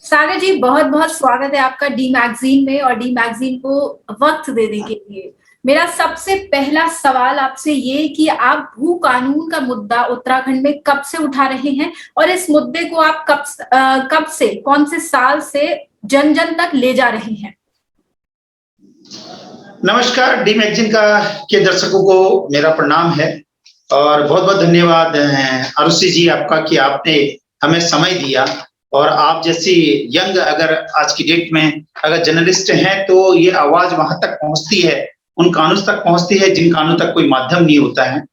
सागर जी, बहुत बहुत स्वागत है आपका डी मैगजीन में और डी मैगजीन को वक्त देने के लिए। मेरा सबसे पहला सवाल आपसे ये कि आप भू कानून का मुद्दा उत्तराखंड में कब से उठा रहे हैं और इस मुद्दे को आप कब से, कौन से साल से जन जन तक ले जा रहे हैं? नमस्कार, डी मैगजीन के दर्शकों को मेरा प्रणाम है और बहुत बहुत धन्यवाद आरुषि जी आपका कि आपने हमें समय दिया। और आप जैसी यंग अगर आज की डेट में अगर जर्नलिस्ट हैं तो ये आवाज वहां तक पहुंचती है, उन कानून तक पहुंचती है जिन कानून तक कोई माध्यम नहीं होता है।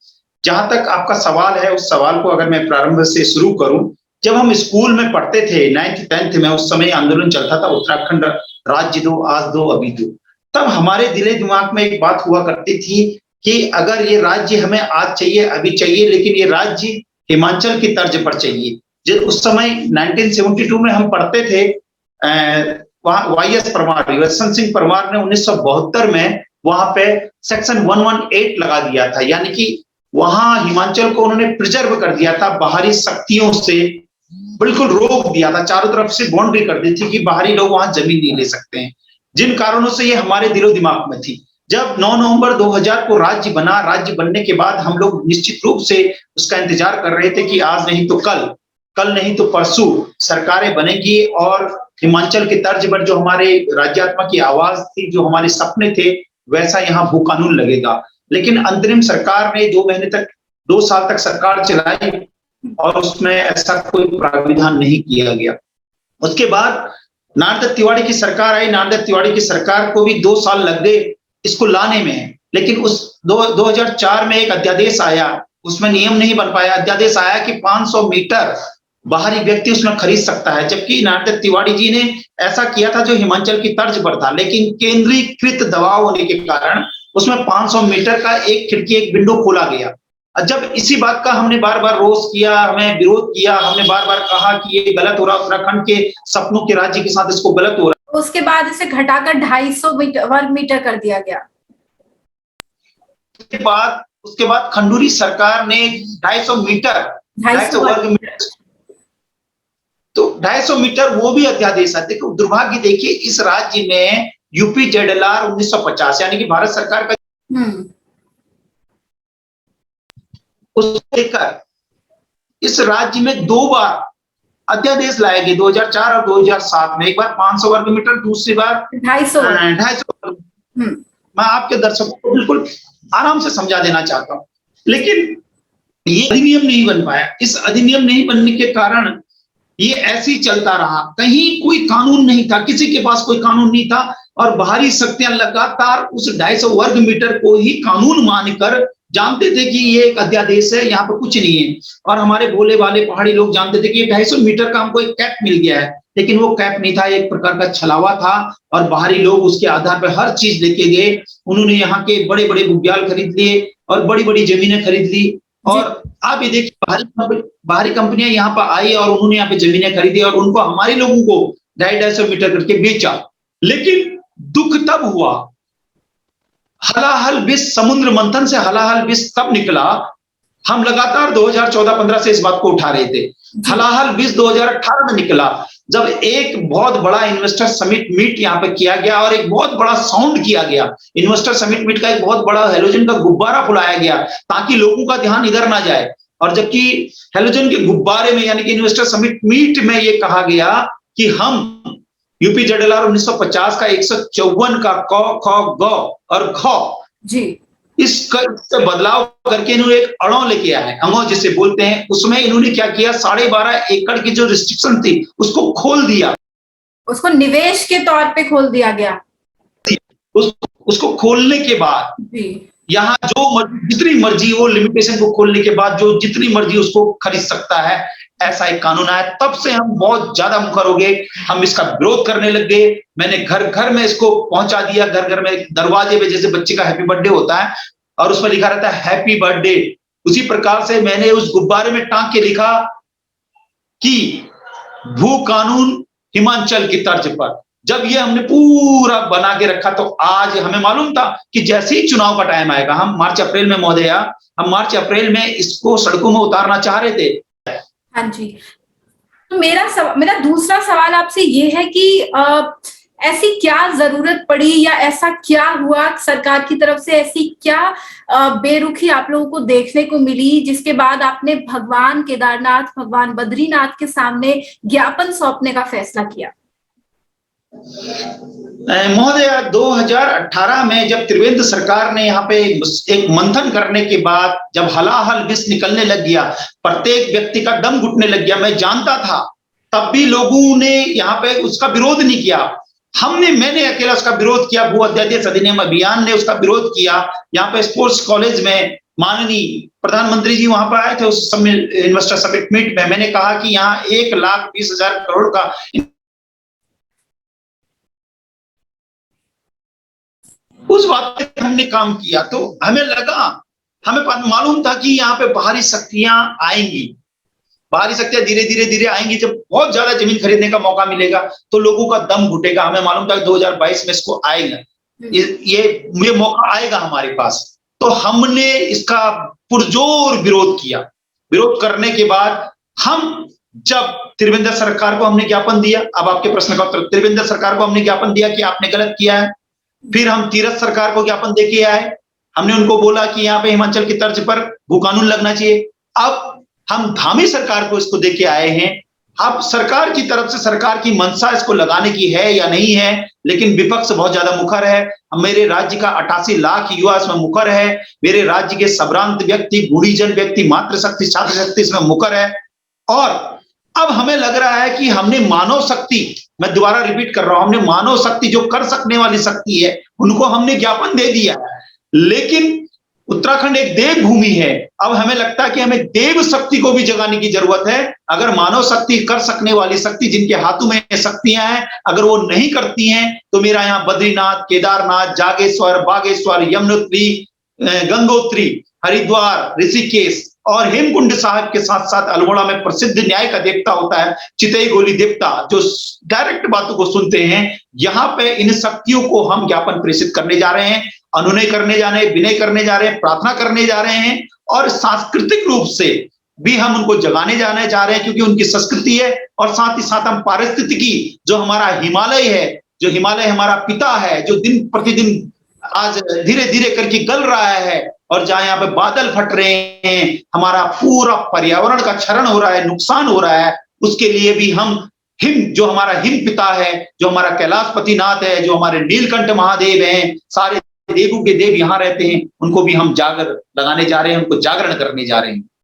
जहां तक आपका सवाल है, उस सवाल को अगर मैं प्रारंभ से शुरू करूं, जब हम स्कूल में पढ़ते थे 9th 10th में, उस समय आंदोलन चलता था उत्तराखंड राज्य दो, आज दो अभी दो। तब हमारे दिले दिमाग में एक बात हुआ करती थी कि अगर ये राज्य हमें आज चाहिए, अभी चाहिए, लेकिन ये राज्य हिमाचल की तर्ज पर चाहिए। जो उस समय 1972 में हम पढ़ते थे, वाईएस परमार, यशवंत सिंह परमार ने 1972 में वहां पे सेक्शन 118 लगा दिया था, यानी कि वहां हिमाचल को उन्होंने प्रिजर्व कर दिया था, बाहरी शक्तियों से बिल्कुल रोक दिया था, चारों तरफ से बाउंड्री कर दी थी कि बाहरी लोग वहां जमीन नहीं ले सकते हैं। जिन कारणों से ये हमारे दिलो दिमाग में थी। जब 9 नवंबर 2000 को राज्य बना, राज्य बनने के बाद हम लोग निश्चित रूप से उसका इंतजार कर रहे थे कि आज नहीं तो कल, कल नहीं तो परसों सरकारें बनेगी और हिमाचल के तर्ज पर जो हमारे राज्यात्मा की आवाज थी, जो हमारे सपने थे, वैसा यहाँ भू कानून लगेगा। लेकिन अंतरिम सरकार ने 2 महीने तक, 2 साल तक सरकार चलाई और उसमें ऐसा कोई प्राविधान नहीं किया गया। उसके बाद नारद तिवारी की सरकार आई। नारद तिवारी की सरकार को भी 2 साल लग गए इसको लाने में, लेकिन उस 2004 में एक अध्यादेश आया, उसमें नियम नहीं बन पाया। अध्यादेश आया कि 500 मीटर बाहरी व्यक्ति उसमें खरीद सकता है, जबकि नारद तिवारी जी ने ऐसा किया था जो हिमाचल की तर्ज पर था, लेकिन केंद्रीकृत दबाव होने के कारण उसमें 500 मीटर का एक खिड़की, एक विंडो खोला गया। जब इसी बात का हमने बार बार रोष किया, हमें विरोध किया, हमने बार बार कहा कि ये गलत हो रहा, उत्तराखंड के सपनों के राज्य के साथ इसको गलत हो रहा। उसके बाद इसे घटाकर 250 वर्ग मीटर कर दिया गया। उसके बाद खंडूरी सरकार ने 250 मीटर, 250 वर्ग मीटर, तो 250 मीटर वो भी अध्यादेश है। देखो दुर्भाग्य, देखिए इस राज्य में यूपी जेडएलआर 1950 यानी कि भारत सरकार का उसको लेकर इस राज्य में 2 बार अध्यादेश लाए गए, 2004 और 2007 में। एक बार 500 वर्ग मीटर, दूसरी बार 250 वर्ग। मैं आपके दर्शकों को बिल्कुल आराम से समझा देना चाहता हूं, लेकिन ये अधिनियम नहीं बन पाया। इस अधिनियम नहीं बनने के कारण ये ऐसे ही चलता रहा, कहीं कोई कानून नहीं था, किसी के पास कोई कानून नहीं था और बाहरी शक्तियां लगातार उस 250 वर्ग मीटर को ही कानून मानकर जानते थे कि ये एक अध्यादेश है, यहाँ पर कुछ नहीं है। और हमारे भोले वाले पहाड़ी लोग जानते थे कि ये 250 मीटर का हमको एक कैप मिल गया है, लेकिन वो कैप नहीं था, एक प्रकार का छलावा था और बाहरी लोग उसके आधार पर हर चीज लेके गए। उन्होंने यहाँ के बड़े बड़े बुग्याल खरीद लिए और बड़ी बड़ी जमीनें खरीद ली। और आप ये देखिए बाहरी कंपनियां यहाँ पर आई और उन्होंने यहाँ पे जमीनें खरीदी और उनको हमारे लोगों को 250 मीटर करके बेचा। लेकिन दुख तब हुआ, हलाहल विष, समुद्र मंथन से हलाहल विष तब निकला। हम लगातार 2014-15 से इस बात को उठा रहे थे। हलाहल विष 2018 में निकला, जब एक बहुत बड़ा इन्वेस्टर समिट मीट यहाँ पे किया गया और एक बहुत बड़ा साउंड किया गया। इन्वेस्टर समिट मीट का एक बहुत बड़ा हेलोजन का गुब्बारा फुलाया गया ताकि लोगों का ध्यान इधर ना जाए। और जबकि हेलोजन के गुब्बारे में यानी कि इन्वेस्टर समिट मीट में ये कहा गया कि हम यूपी जेडएलआर 1950 का 154 का क ख ग और ख जी, इसका बदलाव करके इन्होंने एक अड़ो लेके आए, अंगो जिसे बोलते हैं। उसमें इन्होंने क्या किया, 12.5 एकड़ की जो रिस्ट्रिक्शन थी उसको खोल दिया, उसको निवेश के तौर पे खोल दिया गया। उसको खोलने के बाद यहाँ जो जितनी मर्जी, वो लिमिटेशन को खोलने के बाद जो जितनी मर्जी उसको खरीद सकता है, ऐसा एक कानून आया। तब से हम बहुत ज्यादा मुखर हो गए, हम इसका विरोध करने लग गए। मैंने घर घर में इसको पहुंचा दिया, घर घर में दरवाजे पे जैसे बच्चे का हैप्पी बर्थडे होता है और उसमें लिखा रहता है हैप्पी बर्थडे, उसी प्रकार से मैंने उस गुब्बारे में टांग के लिखा कि भू कानून हिमाचल की तर्ज पर। जब ये हमने पूरा बना के रखा तो आज हमें मालूम था कि जैसे ही चुनाव का टाइम आएगा, हम मार्च अप्रैल में महोदया, हम मार्च अप्रैल में इसको सड़कों में उतारना चाह रहे थे। हाँ जी, तो मेरा दूसरा सवाल आपसे ये है कि ऐसी क्या जरूरत पड़ी या ऐसा क्या हुआ सरकार की तरफ से, ऐसी क्या बेरुखी आप लोगों को देखने को मिली जिसके बाद आपने भगवान केदारनाथ, भगवान बद्रीनाथ के सामने ज्ञापन सौंपने का फैसला किया? महोदय, 2018 में जब त्रिवेंद्र सरकार ने यहाँ पे एक मंथन करने के बाद जब हलाहल विष निकलने लग गया, प्रत्येक व्यक्ति का दम घुटने लग गया, मैं जानता था, तब भी लोगों ने यहाँ पे उसका विरोध नहीं किया। मैंने अकेला उसका विरोध किया। भू अध्यादेश अधिनियम अभियान ने उसका विरोध किया। यहाँ पे स्पोर्ट्स कॉलेज में माननीय प्रधानमंत्री जी वहां पर आए थे उस इन्वेस्टर समिट मीट में। मैंने कहा कि यहाँ 1,20,000 करोड़ का उस बात पे हमने काम किया। तो हमें मालूम था कि यहाँ पे बाहरी शक्तियां आएंगी, बाहरी शक्तियां धीरे धीरे आएंगी। जब बहुत ज्यादा जमीन खरीदने का मौका मिलेगा तो लोगों का दम घुटेगा। हमें मालूम था 2022 में इसको आएगा, ये मौका आएगा हमारे पास। तो हमने इसका पुरजोर विरोध किया। विरोध करने के बाद हम जब त्रिवेंद्र सरकार को हमने ज्ञापन दिया, अब आपके प्रश्न का उत्तर, त्रिवेंद्र सरकार को हमने ज्ञापन दिया कि आपने गलत किया है। फिर हम तीरथ सरकार को ज्ञापन देके आए। हमने उनको बोला कि यहाँ पे हिमाचल की तर्ज पर भू कानून लगना चाहिए। अब हम धामी सरकार को इसको देके आए हैं। अब सरकार की तरफ से सरकार की मंशा इसको लगाने की है या नहीं है, लेकिन विपक्ष बहुत ज्यादा मुखर है। मेरे राज्य का 88 लाख युवा इसमें मुखर है। मेरे राज्य के सबरांत व्यक्ति, गुणीजन व्यक्ति, मातृशक्ति, छात्र शक्ति इसमें मुखर है। और अब हमें लग रहा है कि हमने मानव शक्ति, मैं दोबारा रिपीट कर रहा हूं, हमने मानव शक्ति जो कर सकने वाली शक्ति है उनको हमने ज्ञापन दे दिया। लेकिन उत्तराखंड एक देव भूमि है। अब हमें लगता है कि हमें देव शक्ति को भी जगाने की जरूरत है। अगर मानव शक्ति, कर सकने वाली शक्ति, जिनके हाथों में शक्तियां हैं, अगर वो नहीं करती हैं तो मेरा यहाँ बद्रीनाथ, केदारनाथ, जागेश्वर, बागेश्वर, यमुनोत्री, गंगोत्री, हरिद्वार, ऋषिकेश और हेमकुंड साहब के साथ साथ अल्मोड़ा में प्रसिद्ध न्याय का देवता होता है चितई गोली देवता, जो डायरेक्ट बातों को सुनते हैं। यहाँ पे इन शक्तियों को हम ज्ञापन प्रेषित करने जा रहे हैं, अनुनय करने जा रहे हैं, विनय करने जा रहे हैं, प्रार्थना करने जा रहे हैं और सांस्कृतिक रूप से भी हम उनको जगाने जाने जा रहे हैं, क्योंकि उनकी संस्कृति है। और साथ ही साथ हम पारिस्थितिकी, जो हमारा हिमालय है, जो हिमालय हमारा पिता है, जो दिन प्रतिदिन आज धीरे धीरे करके गल रहा है और जहां यहाँ पे बादल फट रहे हैं, हमारा पूरा पर्यावरण का क्षरण हो रहा है, नुकसान हो रहा है, उसके लिए भी हम जो हमारा हिम पिता है, जो हमारा कैलाशपति नाथ है, जो हमारे नीलकंठ महादेव हैं, सारे देवों के देव यहाँ रहते हैं, उनको भी हम जागर लगाने जा रहे हैं, उनको जागरण करने जा रहे हैं।